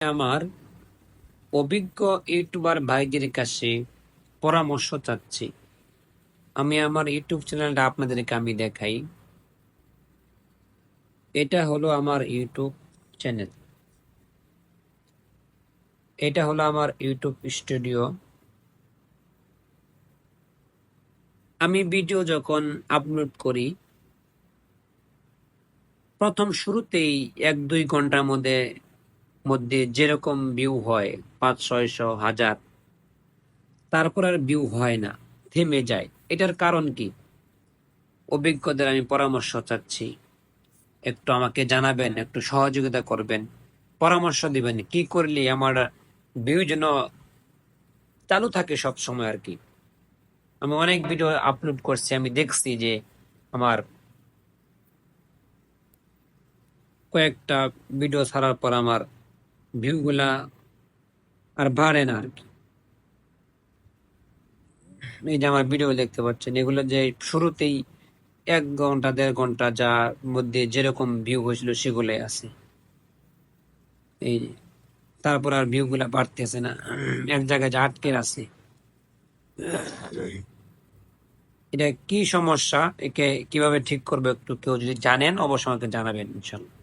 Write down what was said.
আমার অভিজ্ঞ ইউটিউবার ভাইদের কাছে পরামর্শ চাচ্ছি। আমি আমার ইউটিউব চ্যানেলটা আপনাদেরকে দেখাই। এটা হলো আমার ইউটিউব চ্যানেল, এটা হলো আমার ইউটিউব স্টুডিও। আমি ভিডিও যখন আপলোড করি, প্রথম শুরুতেই 1-2 ঘন্টার মধ্যে মধ্যে যেরকম ভিউ হয় 500-600 হাজার, তারপর আর ভিউ হয় না, থেমে যায়। এটার কারণ কি? অভিজ্ঞদের আমি পরামর্শ চাচ্ছি, একটু আমাকে জানাবেন, একটু সহযোগিতা করবেন, পরামর্শ দিবেন কি করলে আমার ভিউ যেন চালু থাকে সব সময় আর কি। আমি অনেক ভিডিও আপলোড করছি, আমি দেখছি যে আমার কয়েকটা ভিডিও ছাড়ার পর আমার ভিউ গুলা আর বাড়ে না আর কি। এই যে আমার ভিডিও দেখতে পাচ্ছেন, এগুলো যে শুরুতেই 1 ঘন্টা 1.5 ঘন্টা যার মধ্যে যেরকম ভিউ হয়েছিল সেগুলোই আছে। এই যে তারপর আর ভিউ গুলা বাড়তেছে না, এক জায়গায় যা আটকে আছে। এটা কি সমস্যা? একে কিভাবে ঠিক করবে, একটু কেউ যদি জানেন অবশ্যই আমাকে জানাবেন ইনশাল্লাহ।